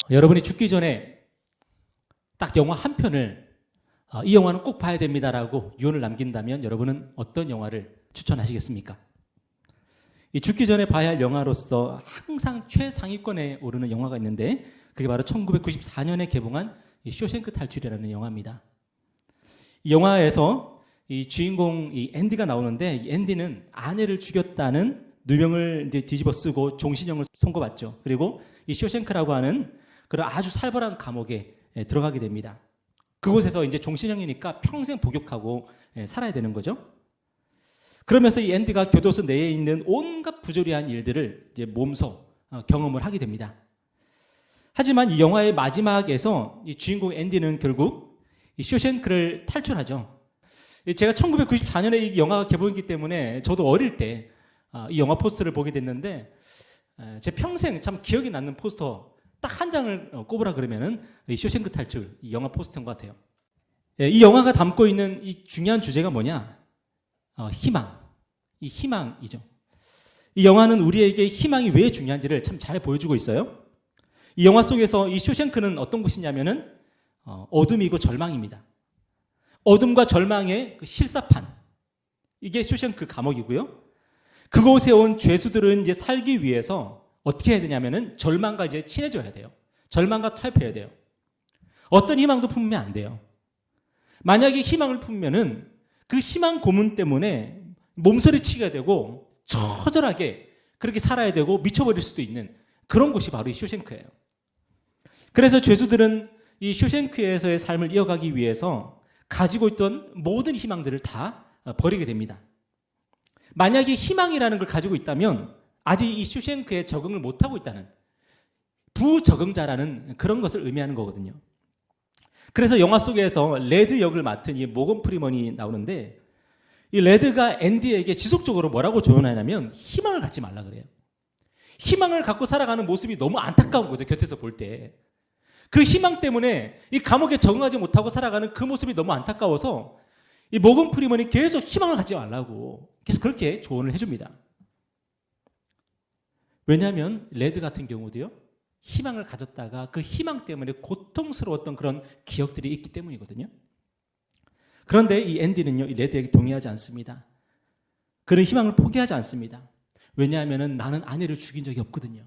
여러분이 죽기 전에 딱 영화 한 편을 이 영화는 꼭 봐야 됩니다라고 유언을 남긴다면 여러분은 어떤 영화를 추천하시겠습니까? 이 죽기 전에 봐야 할 영화로서 항상 최상위권에 오르는 영화가 있는데 그게 바로 1994년에 개봉한 이 쇼생크 탈출이라는 영화입니다. 이 영화에서 이 주인공 이 앤디가 나오는데 이 앤디는 아내를 죽였다는 누명을 이제 뒤집어 쓰고 종신형을 선고받죠. 그리고 이 쇼생크라고 하는 그런 아주 살벌한 감옥에 들어가게 됩니다. 그곳에서 이제 종신형이니까 평생 복역하고 살아야 되는 거죠. 그러면서 이 앤디가 교도소 내에 있는 온갖 부조리한 일들을 이제 몸소 경험을 하게 됩니다. 하지만 이 영화의 마지막에서 이 주인공 앤디는 결국 이 쇼생크를 탈출하죠. 제가 1994년에 이 영화가 개봉했기 때문에 저도 어릴 때 이 영화 포스터를 보게 됐는데 제 평생 참 기억에 남는 포스터 딱 한 장을 꼽으라 그러면은 이 쇼생크 탈출 이 영화 포스터인 것 같아요. 이 영화가 담고 있는 이 중요한 주제가 뭐냐? 희망. 이 희망이죠. 이 영화는 우리에게 희망이 왜 중요한지를 참 잘 보여주고 있어요. 이 영화 속에서 이 쇼생크는 어떤 곳이냐면은 어둠이고 절망입니다. 어둠과 절망의 그 실사판. 이게 쇼생크 감옥이고요. 그곳에 온 죄수들은 이제 살기 위해서 어떻게 해야 되냐면은 절망과 이제 친해져야 돼요. 절망과 타협해야 돼요. 어떤 희망도 품으면 안 돼요. 만약에 희망을 품으면은 그 희망 고문 때문에 몸서리치게 되고 처절하게 그렇게 살아야 되고 미쳐버릴 수도 있는 그런 곳이 바로 이 쇼생크예요. 그래서 죄수들은 이 쇼생크에서의 삶을 이어가기 위해서 가지고 있던 모든 희망들을 다 버리게 됩니다. 만약에 희망이라는 걸 가지고 있다면 아직 이 쇼생크에 적응을 못하고 있다는 부적응자라는 그런 것을 의미하는 거거든요. 그래서 영화 속에서 레드 역을 맡은 이 모건 프리먼이 나오는데 이 레드가 앤디에게 지속적으로 뭐라고 조언하냐면 희망을 갖지 말라 그래요. 희망을 갖고 살아가는 모습이 너무 안타까운 거죠. 곁에서 볼 때. 그 희망 때문에 이 감옥에 적응하지 못하고 살아가는 그 모습이 너무 안타까워서 이 모건 프리먼이 계속 희망을 갖지 말라고 계속 그렇게 조언을 해줍니다. 왜냐하면 레드 같은 경우도요. 희망을 가졌다가 그 희망 때문에 고통스러웠던 그런 기억들이 있기 때문이거든요. 그런데 이 앤디는요, 이 레드에게 동의하지 않습니다. 그런 희망을 포기하지 않습니다. 왜냐하면 나는 아내를 죽인 적이 없거든요.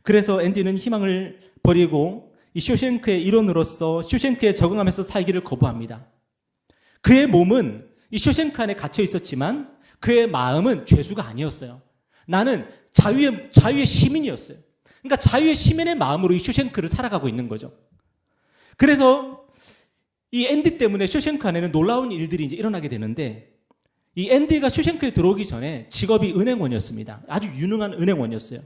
그래서 앤디는 희망을 버리고 이 쇼생크의 일원으로서 쇼생크에 적응하면서 살기를 거부합니다. 그의 몸은 이 쇼생크 안에 갇혀 있었지만 그의 마음은 죄수가 아니었어요. 나는 자유의 시민이었어요. 그러니까 자유의 시민의 마음으로 이 쇼생크를 살아가고 있는 거죠. 그래서 이 앤디 때문에 쇼생크 안에는 놀라운 일들이 이제 일어나게 되는데 이 앤디가 쇼생크에 들어오기 전에 직업이 은행원이었습니다. 아주 유능한 은행원이었어요.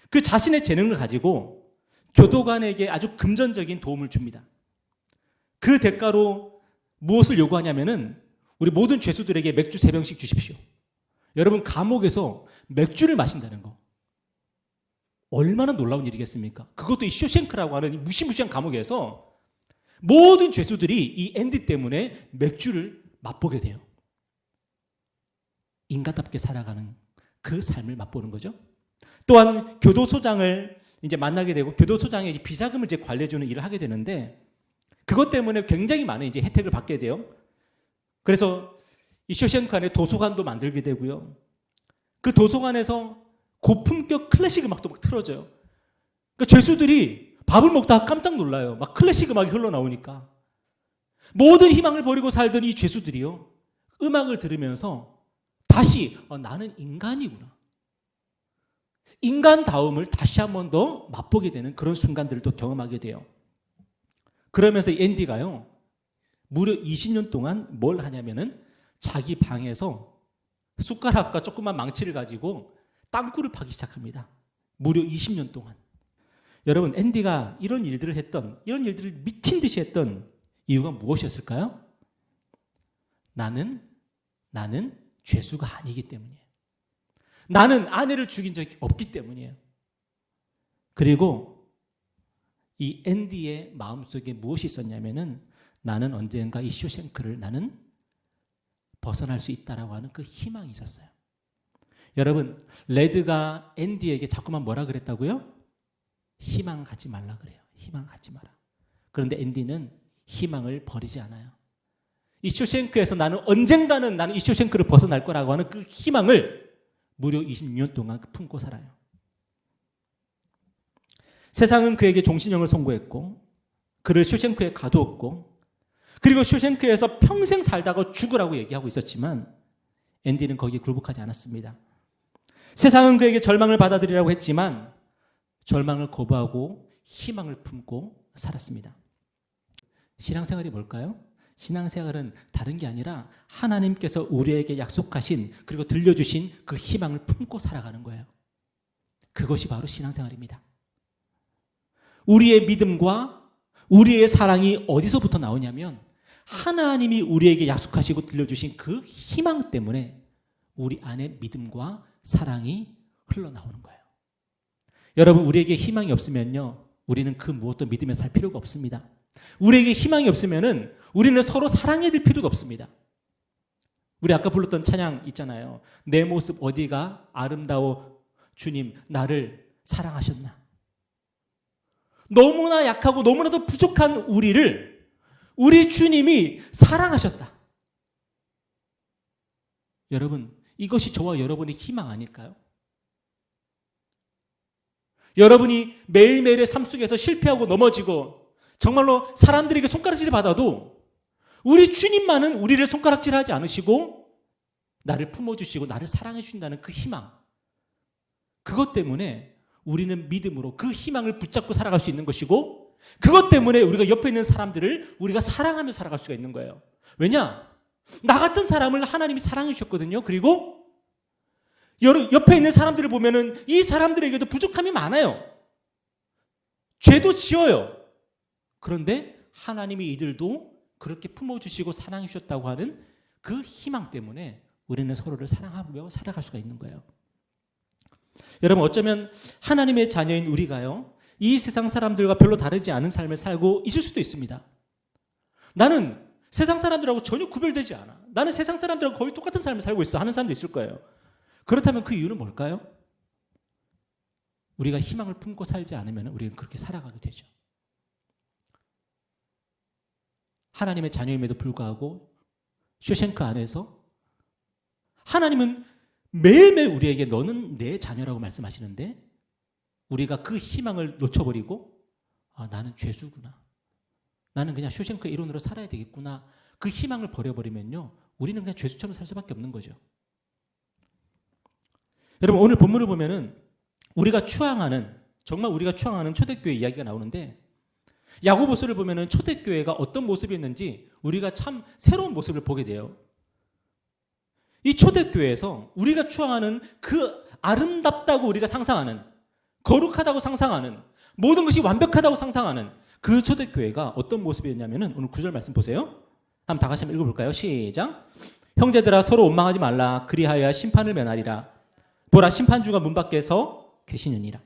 그 자신의 재능을 가지고 교도관에게 아주 금전적인 도움을 줍니다. 그 대가로 무엇을 요구하냐면은 우리 모든 죄수들에게 맥주 3병씩 주십시오. 여러분 감옥에서 맥주를 마신다는 거 얼마나 놀라운 일이겠습니까? 그것도 이 쇼생크라고 하는 이 무시무시한 감옥에서 모든 죄수들이 이 앤디 때문에 맥주를 맛보게 돼요. 인간답게 살아가는 그 삶을 맛보는 거죠. 또한 교도소장을 이제 만나게 되고 교도소장의 이제 비자금을 이제 관리해주는 일을 하게 되는데 그것 때문에 굉장히 많은 이제 혜택을 받게 돼요. 그래서 이 쇼생크 안에 도서관도 만들게 되고요. 그 도서관에서 고품격 클래식 음악도 막 틀어져요. 그러니까 죄수들이 밥을 먹다가 깜짝 놀라요. 막 클래식 음악이 흘러나오니까. 모든 희망을 버리고 살던 이 죄수들이요. 음악을 들으면서 다시 나는 인간이구나. 인간다움을 다시 한 번 더 맛보게 되는 그런 순간들을 또 경험하게 돼요. 그러면서 이 앤디가요. 무려 20년 동안 뭘 하냐면은 자기 방에서 숟가락과 조그만 망치를 가지고 땅굴을 파기 시작합니다. 무려 20년 동안. 여러분 앤디가 이런 일들을 미친 듯이 했던 이유가 무엇이었을까요? 나는 죄수가 아니기 때문이에요. 나는 아내를 죽인 적이 없기 때문이에요. 그리고 이 앤디의 마음속에 무엇이 있었냐면은 나는 언젠가 이 쇼생크를 나는 벗어날 수 있다라고 하는 그 희망이 있었어요. 여러분 레드가 앤디에게 자꾸만 뭐라 그랬다고요? 희망 갖지 말라 그래요. 희망 갖지 마라. 그런데 앤디는 희망을 버리지 않아요. 이 쇼생크에서 언젠가는 나는 이 쇼생크를 벗어날 거라고 하는 그 희망을 무려 26년 동안 품고 살아요. 세상은 그에게 종신형을 선고했고 그를 쇼생크에 가두었고 그리고 쇼생크에서 평생 살다가 죽으라고 얘기하고 있었지만 앤디는 거기에 굴복하지 않았습니다. 세상은 그에게 절망을 받아들이라고 했지만 절망을 거부하고 희망을 품고 살았습니다. 신앙생활이 뭘까요? 신앙생활은 다른 게 아니라 하나님께서 우리에게 약속하신 그리고 들려주신 그 희망을 품고 살아가는 거예요. 그것이 바로 신앙생활입니다. 우리의 믿음과 우리의 사랑이 어디서부터 나오냐면 하나님이 우리에게 약속하시고 들려주신 그 희망 때문에 우리 안에 믿음과 사랑이 흘러나오는 거예요. 여러분, 우리에게 희망이 없으면요, 우리는 그 무엇도 믿으며 살 필요가 없습니다. 우리에게 희망이 없으면은 우리는 서로 사랑해야 될 필요가 없습니다. 우리 아까 불렀던 찬양 있잖아요. 내 모습 어디가 아름다워 주님 나를 사랑하셨나. 너무나 약하고 너무나도 부족한 우리를 우리 주님이 사랑하셨다. 여러분, 이것이 저와 여러분의 희망 아닐까요? 여러분이 매일매일의 삶 속에서 실패하고 넘어지고 정말로 사람들에게 손가락질을 받아도 우리 주님만은 우리를 손가락질하지 않으시고 나를 품어주시고 나를 사랑해 주신다는 그 희망, 그것 때문에 우리는 믿음으로 그 희망을 붙잡고 살아갈 수 있는 것이고 그것 때문에 우리가 옆에 있는 사람들을 우리가 사랑하며 살아갈 수가 있는 거예요. 왜냐? 나 같은 사람을 하나님이 사랑해 주셨거든요. 그리고 옆에 있는 사람들을 보면은 이 사람들에게도 부족함이 많아요. 죄도 지어요. 그런데 하나님이 이들도 그렇게 품어주시고 사랑해 주셨다고 하는 그 희망 때문에 우리는 서로를 사랑하며 살아갈 수가 있는 거예요. 여러분, 어쩌면 하나님의 자녀인 우리가요, 이 세상 사람들과 별로 다르지 않은 삶을 살고 있을 수도 있습니다. 나는 세상 사람들하고 전혀 구별되지 않아. 나는 세상 사람들하고 거의 똑같은 삶을 살고 있어 하는 사람도 있을 거예요. 그렇다면 그 이유는 뭘까요? 우리가 희망을 품고 살지 않으면 우리는 그렇게 살아가게 되죠. 하나님의 자녀임에도 불구하고 쇼생크 안에서 하나님은 매일매일 우리에게 너는 내 자녀라고 말씀하시는데 우리가 그 희망을 놓쳐버리고 나는 죄수구나. 나는 그냥 쇼생크 이론으로 살아야 되겠구나. 그 희망을 버려버리면요, 우리는 그냥 죄수처럼 살 수밖에 없는 거죠. 여러분, 오늘 본문을 보면은 정말 우리가 추앙하는 초대교회 이야기가 나오는데 야고보서를 보면은 초대교회가 어떤 모습이었는지 우리가 참 새로운 모습을 보게 돼요. 이 초대교회에서 우리가 추앙하는 그 아름답다고 우리가 상상하는, 거룩하다고 상상하는, 모든 것이 완벽하다고 상상하는 그 초대교회가 어떤 모습이었냐면은 오늘 9절 말씀 보세요. 한번 다 같이 한번 읽어볼까요? 시작. 형제들아 서로 원망하지 말라. 그리하여 심판을 면하리라. 보라, 심판주가 문 밖에서 계시느니라.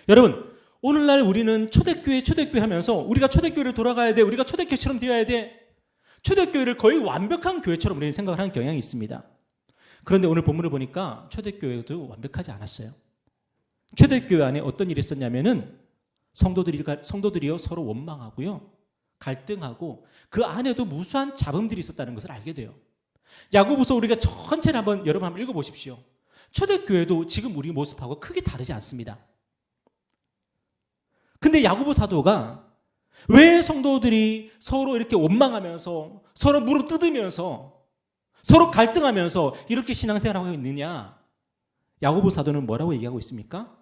여러분, 오늘날 우리는 초대교회 하면서 우리가 초대교회를 돌아가야 돼. 우리가 초대교회처럼 되어야 돼. 초대교회를 거의 완벽한 교회처럼 우리는 생각을 하는 경향이 있습니다. 그런데 오늘 본문을 보니까 초대교회도 완벽하지 않았어요. 초대교회 안에 어떤 일이 있었냐면은 성도들이요 서로 원망하고요, 갈등하고 그 안에도 무수한 잡음들이 있었다는 것을 알게 돼요. 야고보서 우리가 전체를 여러분 한번 읽어보십시오. 초대교회도 지금 우리 모습하고 크게 다르지 않습니다. 근데 야고보 사도가 왜 성도들이 서로 이렇게 원망하면서 서로 무릎 뜯으면서 서로 갈등하면서 이렇게 신앙생활하고 있느냐? 야고보 사도는 뭐라고 얘기하고 있습니까?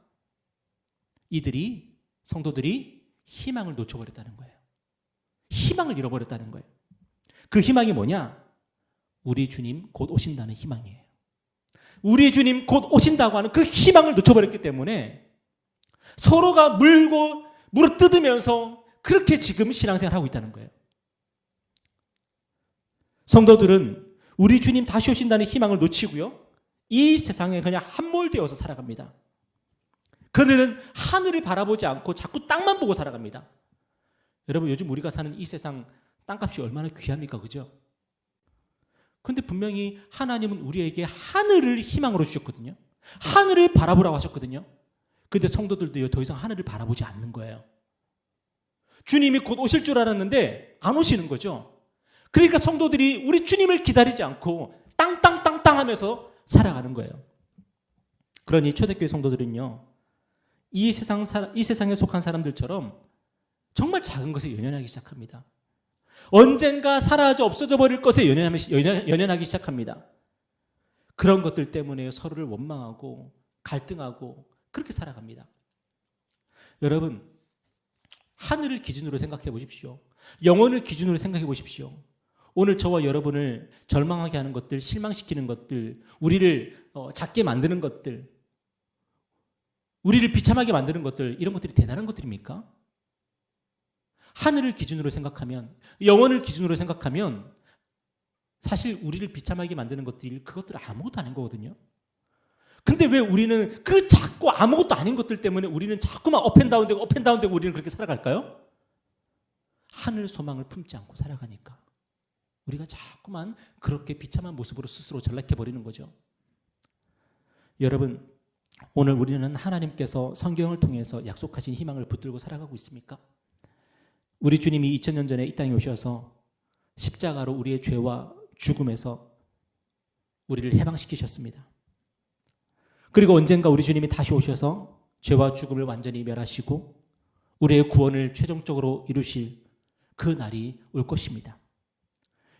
성도들이 희망을 놓쳐버렸다는 거예요. 희망을 잃어버렸다는 거예요. 그 희망이 뭐냐? 우리 주님 곧 오신다는 희망이에요. 우리 주님 곧 오신다고 하는 그 희망을 놓쳐버렸기 때문에 서로가 무릎 뜯으면서 그렇게 지금 신앙생활을 하고 있다는 거예요. 성도들은 우리 주님 다시 오신다는 희망을 놓치고요, 이 세상에 그냥 함몰되어서 살아갑니다. 그들은 하늘을 바라보지 않고 자꾸 땅만 보고 살아갑니다. 여러분, 요즘 우리가 사는 이 세상 땅값이 얼마나 귀합니까? 그죠? 근데 분명히 하나님은 우리에게 하늘을 희망으로 주셨거든요. 하늘을 바라보라고 하셨거든요. 그런데 성도들도요, 더 이상 하늘을 바라보지 않는 거예요. 주님이 곧 오실 줄 알았는데 안 오시는 거죠. 그러니까 성도들이 우리 주님을 기다리지 않고 땅땅땅땅 하면서 살아가는 거예요. 그러니 초대교회 성도들은요, 이 세상에 속한 사람들처럼 정말 작은 것에 연연하기 시작합니다. 언젠가 사라져 없어져 버릴 것에 연연하기 시작합니다. 그런 것들 때문에 서로를 원망하고 갈등하고 그렇게 살아갑니다. 여러분, 하늘을 기준으로 생각해 보십시오. 영혼을 기준으로 생각해 보십시오. 오늘 저와 여러분을 절망하게 하는 것들, 실망시키는 것들, 우리를 작게 만드는 것들, 우리를 비참하게 만드는 것들, 이런 것들이 대단한 것들입니까? 하늘을 기준으로 생각하면, 영혼을 기준으로 생각하면 사실 우리를 비참하게 만드는 것들이 그것들은 아무것도 아닌 거거든요. 근데 왜 우리는 그 작고 아무것도 아닌 것들 때문에 우리는 자꾸만 업앤다운되고 우리는 그렇게 살아갈까요? 하늘 소망을 품지 않고 살아가니까 우리가 자꾸만 그렇게 비참한 모습으로 스스로 전락해버리는 거죠. 여러분, 오늘 우리는 하나님께서 성경을 통해서 약속하신 희망을 붙들고 살아가고 있습니까? 우리 주님이 2000년 전에 이 땅에 오셔서 십자가로 우리의 죄와 죽음에서 우리를 해방시키셨습니다. 그리고 언젠가 우리 주님이 다시 오셔서 죄와 죽음을 완전히 멸하시고 우리의 구원을 최종적으로 이루실 그 날이 올 것입니다.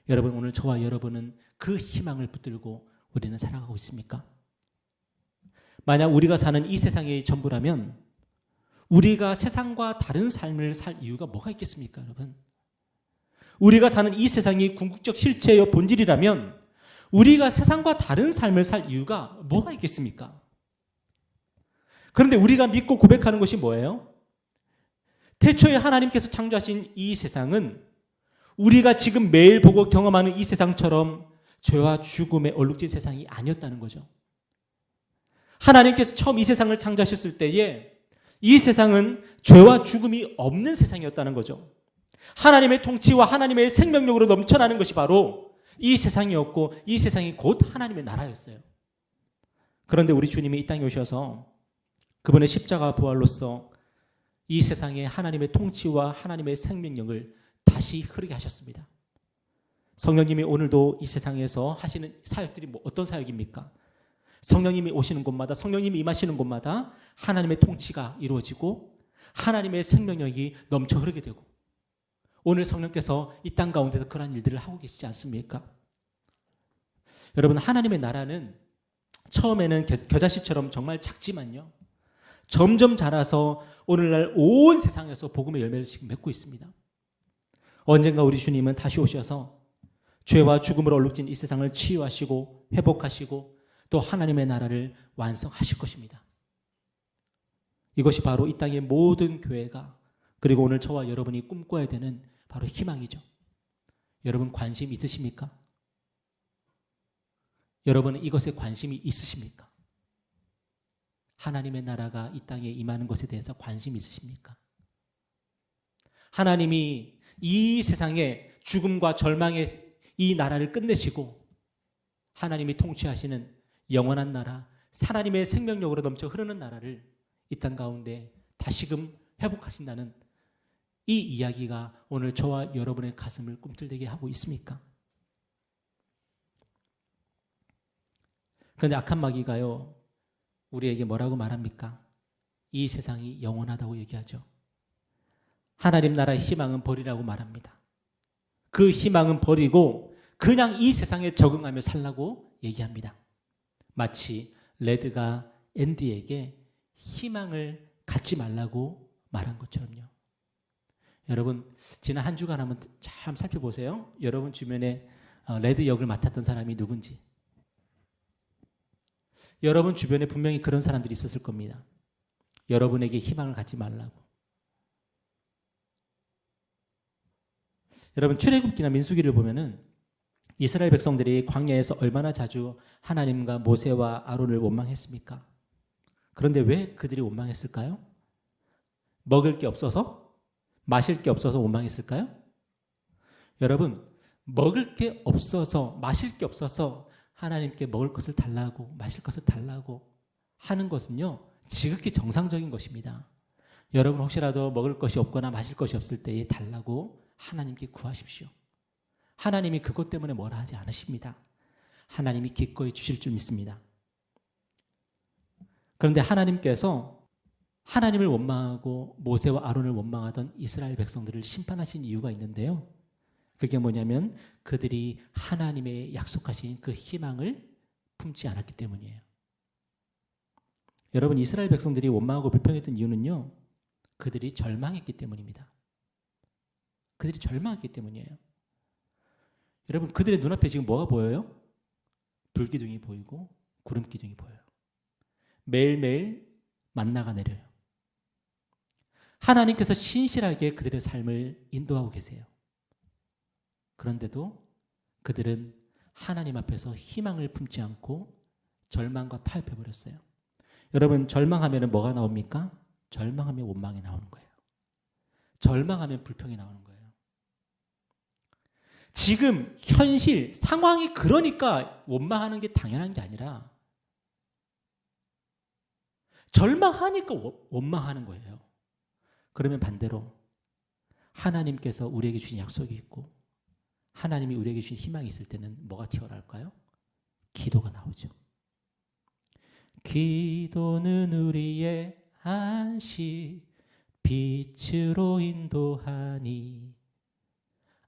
여러분, 오늘 저와 여러분은 그 희망을 붙들고 우리는 살아가고 있습니까? 만약 우리가 사는 이 세상의 전부라면 우리가 세상과 다른 삶을 살 이유가 뭐가 있겠습니까, 여러분? 우리가 사는 이 세상이 궁극적 실체여 본질이라면 우리가 세상과 다른 삶을 살 이유가 뭐가 있겠습니까? 그런데 우리가 믿고 고백하는 것이 뭐예요? 태초에 하나님께서 창조하신 이 세상은 우리가 지금 매일 보고 경험하는 이 세상처럼 죄와 죽음에 얼룩진 세상이 아니었다는 거죠. 하나님께서 처음 이 세상을 창조하셨을 때에 이 세상은 죄와 죽음이 없는 세상이었다는 거죠. 하나님의 통치와 하나님의 생명력으로 넘쳐나는 것이 바로 이 세상이었고 이 세상이 곧 하나님의 나라였어요. 그런데 우리 주님이 이 땅에 오셔서 그분의 십자가 부활로서 이 세상에 하나님의 통치와 하나님의 생명력을 다시 흐르게 하셨습니다. 성령님이 오늘도 이 세상에서 하시는 사역들이 어떤 사역입니까? 성령님이 오시는 곳마다, 성령님이 임하시는 곳마다 하나님의 통치가 이루어지고 하나님의 생명력이 넘쳐 흐르게 되고, 오늘 성령께서 이 땅 가운데서 그러한 일들을 하고 계시지 않습니까? 여러분, 하나님의 나라는 처음에는 겨자씨처럼 정말 작지만요, 점점 자라서 오늘날 온 세상에서 복음의 열매를 지금 맺고 있습니다. 언젠가 우리 주님은 다시 오셔서 죄와 죽음으로 얼룩진 이 세상을 치유하시고 회복하시고 또 하나님의 나라를 완성하실 것입니다. 이것이 바로 이 땅의 모든 교회가, 그리고 오늘 저와 여러분이 꿈꿔야 되는 바로 희망이죠. 여러분, 관심 있으십니까? 여러분은 이것에 관심이 있으십니까? 하나님의 나라가 이 땅에 임하는 것에 대해서 관심 있으십니까? 하나님이 이 세상의 죽음과 절망의 이 나라를 끝내시고 하나님이 통치하시는 영원한 나라, 하나님의 생명력으로 넘쳐 흐르는 나라를 이 땅 가운데 다시금 회복하신다는 이 이야기가 오늘 저와 여러분의 가슴을 꿈틀대게 하고 있습니까? 그런데 악한 마귀가요, 우리에게 뭐라고 말합니까? 이 세상이 영원하다고 얘기하죠. 하나님 나라의 희망은 버리라고 말합니다. 그 희망은 버리고 그냥 이 세상에 적응하며 살라고 얘기합니다. 마치 레드가 앤디에게 희망을 갖지 말라고 말한 것처럼요. 여러분, 지난 한 주간 한번 잘 살펴보세요. 여러분 주변에 레드 역을 맡았던 사람이 누군지. 여러분 주변에 분명히 그런 사람들이 있었을 겁니다. 여러분에게 희망을 갖지 말라고. 여러분, 출애굽기나 민수기를 보면은 이스라엘 백성들이 광야에서 얼마나 자주 하나님과 모세와 아론을 원망했습니까? 그런데 왜 그들이 원망했을까요? 먹을 게 없어서? 마실 게 없어서 원망했을까요? 여러분, 먹을 게 없어서, 마실 게 없어서 하나님께 먹을 것을 달라고, 마실 것을 달라고 하는 것은요, 지극히 정상적인 것입니다. 여러분 혹시라도 먹을 것이 없거나 마실 것이 없을 때에 달라고 하나님께 구하십시오. 하나님이 그것 때문에 뭐라 하지 않으십니다. 하나님이 기꺼이 주실 줄 믿습니다. 그런데 하나님께서 하나님을 원망하고 모세와 아론을 원망하던 이스라엘 백성들을 심판하신 이유가 있는데요. 그게 뭐냐면 그들이 하나님의 약속하신 그 희망을 품지 않았기 때문이에요. 여러분, 이스라엘 백성들이 원망하고 불평했던 이유는요, 그들이 절망했기 때문입니다. 그들이 절망했기 때문이에요. 여러분, 그들의 눈앞에 지금 뭐가 보여요? 불기둥이 보이고 구름기둥이 보여요. 매일매일 만나가 내려요. 하나님께서 신실하게 그들의 삶을 인도하고 계세요. 그런데도 그들은 하나님 앞에서 희망을 품지 않고 절망과 타협해버렸어요. 여러분, 절망하면 뭐가 나옵니까? 절망하면 원망이 나오는 거예요. 절망하면 불평이 나오는 거예요. 지금 현실 상황이 그러니까 원망하는 게 당연한 게 아니라 절망하니까 원망하는 거예요. 그러면 반대로 하나님께서 우리에게 주신 약속이 있고 하나님이 우리에게 주신 희망이 있을 때는 뭐가 튀어나올까요? 기도가 나오죠. 기도는 우리의 안식 빛으로 인도하니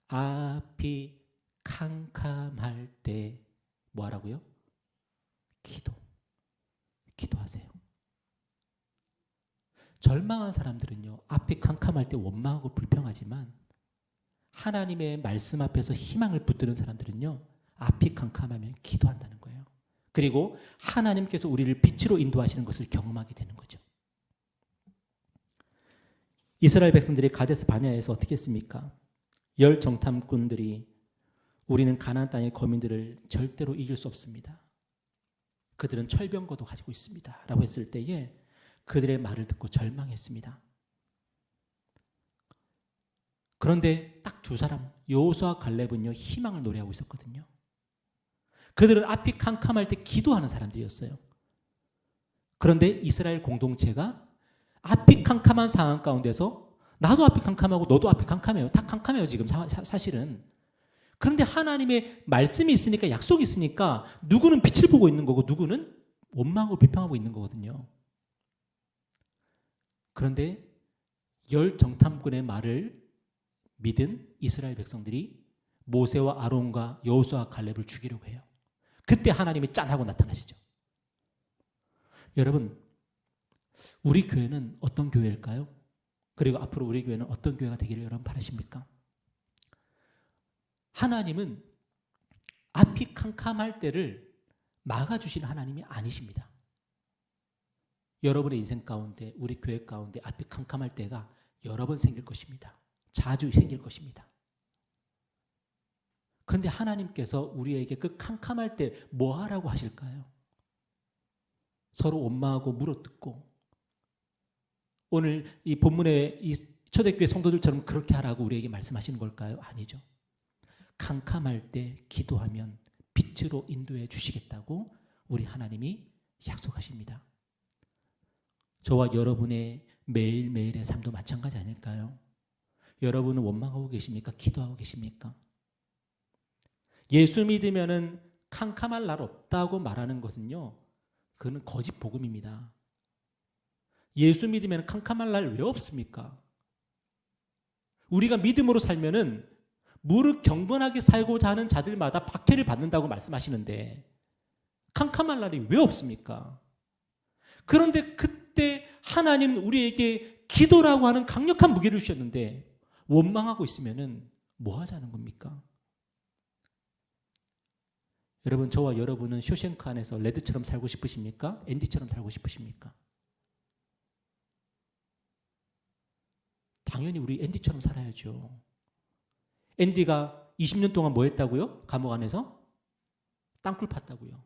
앞이 캄캄할 때 뭐하라고요? 기도하세요. 절망한 사람들은요, 앞이 캄캄할 때 원망하고 불평하지만 하나님의 말씀 앞에서 희망을 붙드는 사람들은요, 앞이 캄캄하면 기도한다는 거예요. 그리고 하나님께서 우리를 빛으로 인도하시는 것을 경험하게 되는 거죠. 이스라엘 백성들이 가데스 바네아에서 어떻게 했습니까? 열 정탐꾼들이 우리는 가나안 땅의 거민들을 절대로 이길 수 없습니다. 그들은 철병거도 가지고 있습니다. 라고 했을 때에 그들의 말을 듣고 절망했습니다. 그런데 딱 두 사람, 여호수아와 갈렙은요, 희망을 노래하고 있었거든요. 그들은 앞이 캄캄할 때 기도하는 사람들이었어요. 그런데 이스라엘 공동체가 앞이 캄캄한 상황 가운데서 나도 앞이 캄캄하고 너도 앞이 캄캄해요. 다 캄캄해요, 지금 사실은. 그런데 하나님의 말씀이 있으니까, 약속이 있으니까 누구는 빛을 보고 있는 거고 누구는 원망하고 비평하고 있는 거거든요. 그런데 열 정탐꾼의 말을 믿은 이스라엘 백성들이 모세와 아론과 여호수아와 갈렙을 죽이려고 해요. 그때 하나님이 짠하고 나타나시죠. 여러분, 우리 교회는 어떤 교회일까요? 그리고 앞으로 우리 교회는 어떤 교회가 되기를 여러분 바라십니까? 하나님은 앞이 캄캄할 때를 막아주시는 하나님이 아니십니다. 여러분의 인생 가운데, 우리 교회 가운데 앞이 캄캄할 때가 여러 번 생길 것입니다. 자주 생길 것입니다. 그런데 하나님께서 우리에게 그 캄캄할 때 뭐 하라고 하실까요? 서로 원망하고 물어뜯고 오늘 이 본문의 이 초대교회 성도들처럼 그렇게 하라고 우리에게 말씀하시는 걸까요? 아니죠. 캄캄할 때 기도하면 빛으로 인도해 주시겠다고 우리 하나님이 약속하십니다. 저와 여러분의 매일매일의 삶도 마찬가지 아닐까요? 여러분은 원망하고 계십니까? 기도하고 계십니까? 예수 믿으면은 캄캄할 날 없다고 말하는 것은요, 그거는 거짓 복음입니다. 예수 믿으면 캄캄할 날 왜 없습니까? 우리가 믿음으로 살면은 무릇 경건하게 살고자 하는 자들마다 박해를 받는다고 말씀하시는데 캄캄할 날이 왜 없습니까? 그런데 그때 하나님은 우리에게 기도라고 하는 강력한 무기를 주셨는데 원망하고 있으면은 뭐 하자는 겁니까? 여러분, 저와 여러분은 쇼생크 안에서 레드처럼 살고 싶으십니까? 앤디처럼 살고 싶으십니까? 당연히 우리 앤디처럼 살아야죠. 앤디가 20년 동안 뭐 했다고요? 감옥 안에서? 땅굴 팠다고요.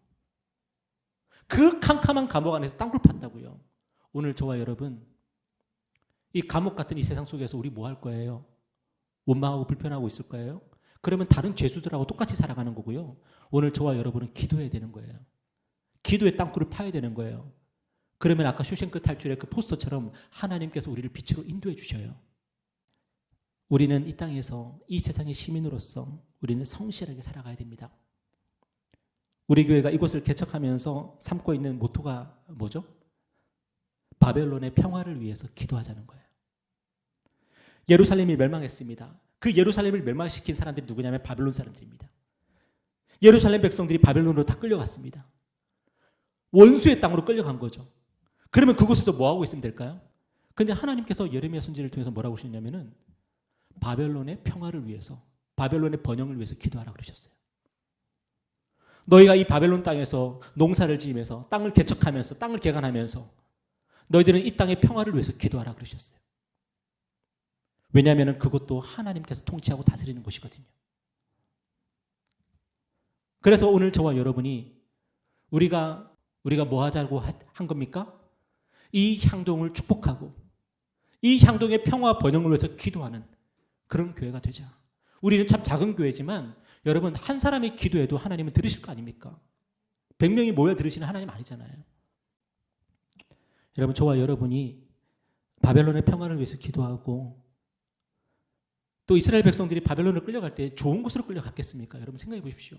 그 캄캄한 감옥 안에서 땅굴 팠다고요. 오늘 저와 여러분, 이 감옥 같은 이 세상 속에서 우리 뭐 할 거예요? 원망하고 불편하고 있을 거예요? 그러면 다른 죄수들하고 똑같이 살아가는 거고요. 오늘 저와 여러분은 기도해야 되는 거예요. 기도의 땅굴을 파야 되는 거예요. 그러면 아까 쇼생크 탈출의 그 포스터처럼 하나님께서 우리를 빛으로 인도해 주셔요. 우리는 이 땅에서 이 세상의 시민으로서 우리는 성실하게 살아가야 됩니다. 우리 교회가 이곳을 개척하면서 삼고 있는 모토가 뭐죠? 바벨론의 평화를 위해서 기도하자는 거예요. 예루살렘이 멸망했습니다. 그 예루살렘을 멸망시킨 사람들이 누구냐면 바벨론 사람들입니다. 예루살렘 백성들이 바벨론으로 다 끌려갔습니다. 원수의 땅으로 끌려간 거죠. 그러면 그곳에서 뭐 하고 있으면 될까요? 근데 하나님께서 예레미야 선지자를 통해서 뭐라고 하셨냐면은 바벨론의 평화를 위해서, 바벨론의 번영을 위해서 기도하라 그러셨어요. 너희가 이 바벨론 땅에서 농사를 지으면서 땅을 개척하면서 땅을 개간하면서 너희들은 이 땅의 평화를 위해서 기도하라 그러셨어요. 왜냐하면 그것도 하나님께서 통치하고 다스리는 곳이거든요. 그래서 오늘 저와 여러분이 우리가 뭐 하자고 한 겁니까? 이 향동을 축복하고 이 향동의 평화 번영을 위해서 기도하는 그런 교회가 되자. 우리는 참 작은 교회지만 여러분 한 사람이 기도해도 하나님은 들으실 거 아닙니까? 100명이 모여 들으시는 하나님 아니잖아요. 여러분 저와 여러분이 바벨론의 평화를 위해서 기도하고 또 이스라엘 백성들이 바벨론을 끌려갈 때 좋은 곳으로 끌려갔겠습니까? 여러분 생각해 보십시오.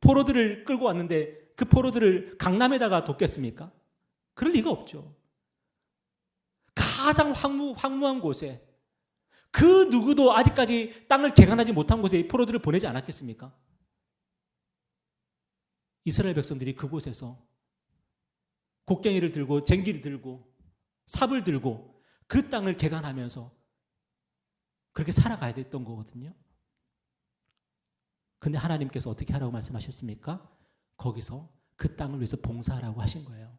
포로들을 끌고 왔는데 그 포로들을 강남에다가 뒀겠습니까? 그럴 리가 없죠. 가장 황무한 곳에 그 누구도 아직까지 땅을 개간하지 못한 곳에 이 포로들을 보내지 않았겠습니까? 이스라엘 백성들이 그곳에서 곡괭이를 들고 쟁기를 들고 삽을 들고 그 땅을 개간하면서 그렇게 살아가야 됐던 거거든요. 근데 하나님께서 어떻게 하라고 말씀하셨습니까? 거기서 그 땅을 위해서 봉사하라고 하신 거예요.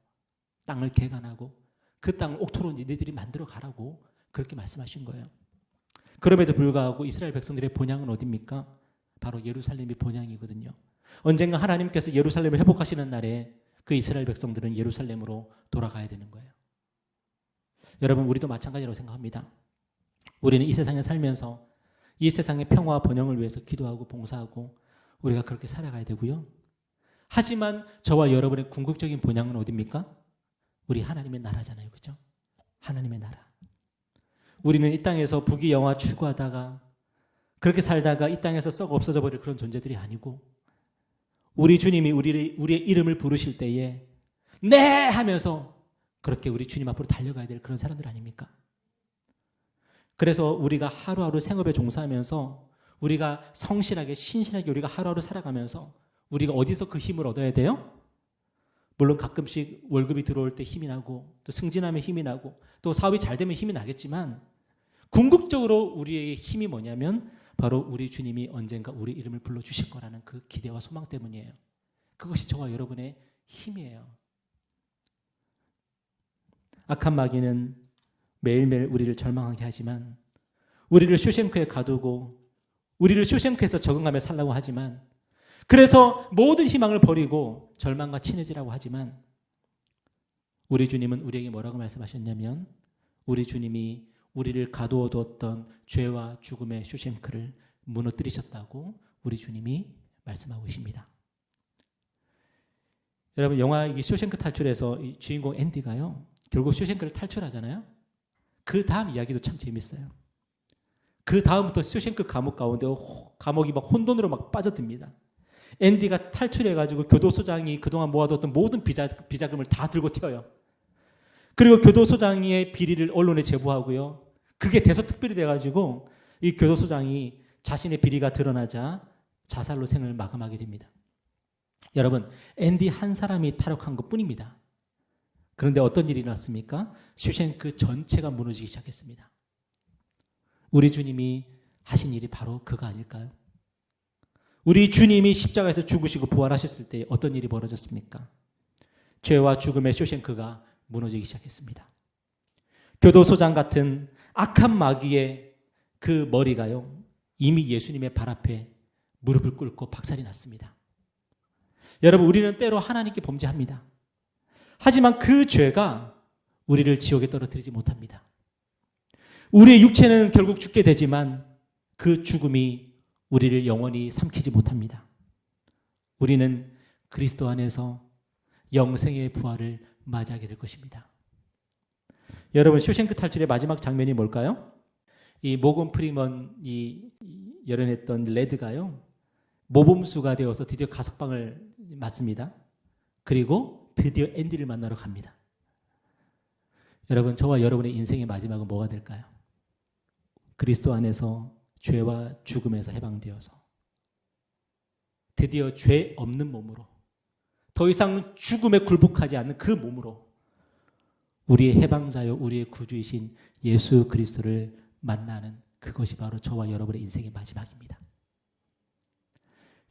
땅을 개간하고 그 땅을 옥토로 니네들이 만들어 가라고 그렇게 말씀하신 거예요. 그럼에도 불구하고 이스라엘 백성들의 본향은 어디입니까? 바로 예루살렘이 본향이거든요. 언젠가 하나님께서 예루살렘을 회복하시는 날에 그 이스라엘 백성들은 예루살렘으로 돌아가야 되는 거예요. 여러분 우리도 마찬가지라고 생각합니다. 우리는 이 세상에 살면서 이 세상의 평화와 번영을 위해서 기도하고 봉사하고 우리가 그렇게 살아가야 되고요. 하지만 저와 여러분의 궁극적인 본향은 어디입니까? 우리 하나님의 나라잖아요. 그렇죠? 하나님의 나라. 우리는 이 땅에서 부귀영화 추구하다가 그렇게 살다가 이 땅에서 썩어 없어져 버릴 그런 존재들이 아니고 우리 주님이 우리의 이름을 부르실 때에 네 하면서 그렇게 우리 주님 앞으로 달려가야 될 그런 사람들 아닙니까? 그래서 우리가 하루하루 생업에 종사하면서 우리가 성실하게 신실하게 우리가 하루하루 살아가면서 우리가 어디서 그 힘을 얻어야 돼요? 물론 가끔씩 월급이 들어올 때 힘이 나고 또 승진하면 힘이 나고 또 사업이 잘 되면 힘이 나겠지만 궁극적으로 우리의 힘이 뭐냐면 바로 우리 주님이 언젠가 우리 이름을 불러주실 거라는 그 기대와 소망 때문이에요. 그것이 저와 여러분의 힘이에요. 악한 마귀는 매일매일 우리를 절망하게 하지만 우리를 쇼생크에 가두고 우리를 쇼생크에서 적응하며 살라고 하지만 그래서 모든 희망을 버리고 절망과 친해지라고 하지만 우리 주님은 우리에게 뭐라고 말씀하셨냐면 우리 주님이 우리를 가두어 두었던 죄와 죽음의 쇼생크를 무너뜨리셨다고 우리 주님이 말씀하고 계십니다. 여러분 영화 이 쇼생크 탈출에서 이 주인공 앤디가요 결국 쇼생크를 탈출하잖아요. 그 다음 이야기도 참 재밌어요. 그 다음부터 쇼생크 감옥 가운데 감옥이 막 혼돈으로 막 빠져듭니다. 앤디가 탈출해가지고 교도소장이 그동안 모아뒀던 모든 비자금을 다 들고 튀어요. 그리고 교도소장의 비리를 언론에 제보하고요. 그게 대서특별히 돼가지고 이 교도소장이 자신의 비리가 드러나자 자살로 생을 마감하게 됩니다. 여러분, 앤디 한 사람이 탈옥한 것뿐입니다. 그런데 어떤 일이 일어났습니까? 쇼생크 전체가 무너지기 시작했습니다. 우리 주님이 하신 일이 바로 그거 아닐까요? 우리 주님이 십자가에서 죽으시고 부활하셨을 때 어떤 일이 벌어졌습니까? 죄와 죽음의 쇼생크가 무너지기 시작했습니다. 교도소장 같은 악한 마귀의 그 머리가요 이미 예수님의 발 앞에 무릎을 꿇고 박살이 났습니다. 여러분 우리는 때로 하나님께 범죄합니다. 하지만 그 죄가 우리를 지옥에 떨어뜨리지 못합니다. 우리의 육체는 결국 죽게 되지만 그 죽음이 우리를 영원히 삼키지 못합니다. 우리는 그리스도 안에서 영생의 부활을 맞이하게 될 것입니다. 여러분, 쇼생크 탈출의 마지막 장면이 뭘까요? 이 모건 프리먼이 열어냈던 레드가요, 모범수가 되어서 드디어 가석방을 맞습니다. 그리고 드디어 앤디를 만나러 갑니다. 여러분, 저와 여러분의 인생의 마지막은 뭐가 될까요? 그리스도 안에서 죄와 죽음에서 해방되어서 드디어 죄 없는 몸으로, 더 이상 죽음에 굴복하지 않는 그 몸으로 우리의 해방자요 우리의 구주이신 예수 그리스도를 만나는, 그것이 바로 저와 여러분의 인생의 마지막입니다.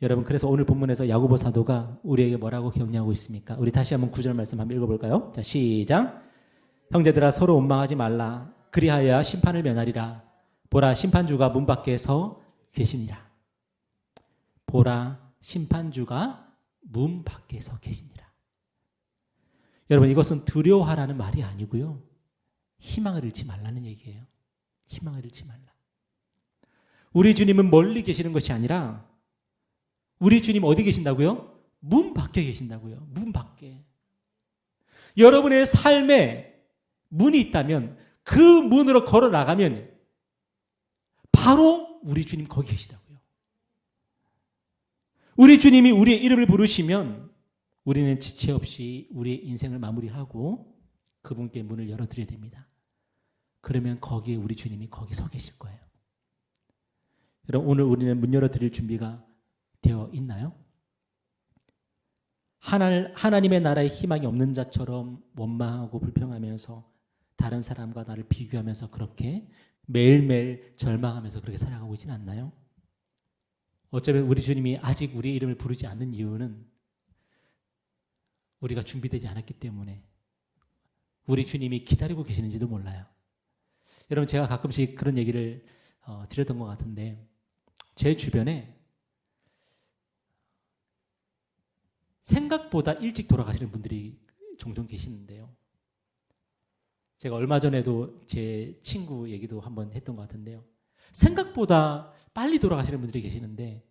여러분, 그래서 오늘 본문에서 야고보 사도가 우리에게 뭐라고 격려하고 있습니까? 우리 다시 한번 9절 말씀 한번 읽어볼까요? 자, 시작. 형제들아, 서로 원망하지 말라. 그리하여야 심판을 면하리라. 보라, 심판주가 문 밖에 서 계시니라. 보라, 심판주가 문 밖에 서 계시니라. 여러분, 이것은 두려워하라는 말이 아니고요, 희망을 잃지 말라는 얘기예요. 희망을 잃지 말라. 우리 주님은 멀리 계시는 것이 아니라 우리 주님 어디 계신다고요? 문 밖에 계신다고요. 문 밖에. 여러분의 삶에 문이 있다면 그 문으로 걸어 나가면 바로 우리 주님 거기 계시다고요. 우리 주님이 우리의 이름을 부르시면 우리는 지체 없이 우리의 인생을 마무리하고 그분께 문을 열어드려야 됩니다. 그러면 거기에 우리 주님이 거기 서 계실 거예요. 여러분, 오늘 우리는 문 열어드릴 준비가 되어 있나요? 하나님의 나라의 희망이 없는 자처럼 원망하고 불평하면서 다른 사람과 나를 비교하면서 그렇게 매일매일 절망하면서 그렇게 살아가고 있지는 않나요? 어쩌면 우리 주님이 아직 우리의 이름을 부르지 않는 이유는 우리가 준비되지 않았기 때문에 우리 주님이 기다리고 계시는지도 몰라요. 여러분, 제가 가끔씩 그런 얘기를 드렸던 것 같은데, 제 주변에 생각보다 일찍 돌아가시는 분들이 종종 계시는데요. 제가 얼마 전에도 제 친구 얘기도 한번 했던 것 같은데요. 생각보다 빨리 돌아가시는 분들이 계시는데,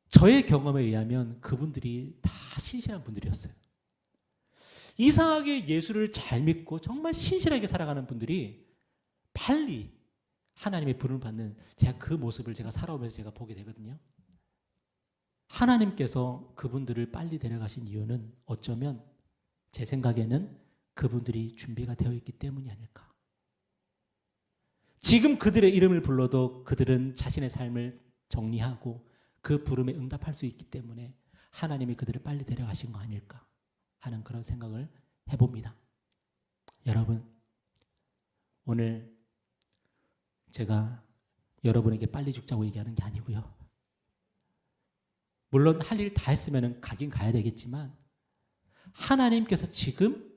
저의 경험에 의하면 그분들이 다 신실한 분들이었어요. 이상하게 예수를 잘 믿고 정말 신실하게 살아가는 분들이 빨리 하나님의 부름을 받는, 제가 그 모습을 제가 살아오면서 제가 보게 되거든요. 하나님께서 그분들을 빨리 데려가신 이유는 어쩌면 제 생각에는 그분들이 준비가 되어 있기 때문이 아닐까. 지금 그들의 이름을 불러도 그들은 자신의 삶을 정리하고 그 부름에 응답할 수 있기 때문에 하나님이 그들을 빨리 데려가신 거 아닐까 하는 그런 생각을 해봅니다. 여러분, 오늘 제가 여러분에게 빨리 죽자고 얘기하는 게 아니고요. 물론 할 일 다 했으면 가긴 가야 되겠지만 하나님께서 지금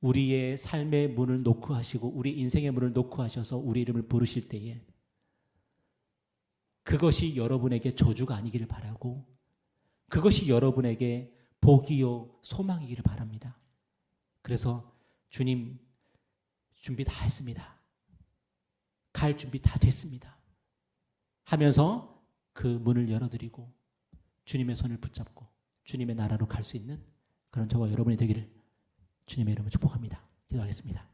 우리의 삶의 문을 놓고 하시고 우리 인생의 문을 놓고 하셔서 우리 이름을 부르실 때에 그것이 여러분에게 저주가 아니기를 바라고 그것이 여러분에게 복이요 소망이기를 바랍니다. 그래서 주님, 준비 다 했습니다. 갈 준비 다 됐습니다. 하면서 그 문을 열어드리고 주님의 손을 붙잡고 주님의 나라로 갈 수 있는 그런 저와 여러분이 되기를 주님의 이름으로 축복합니다. 기도하겠습니다.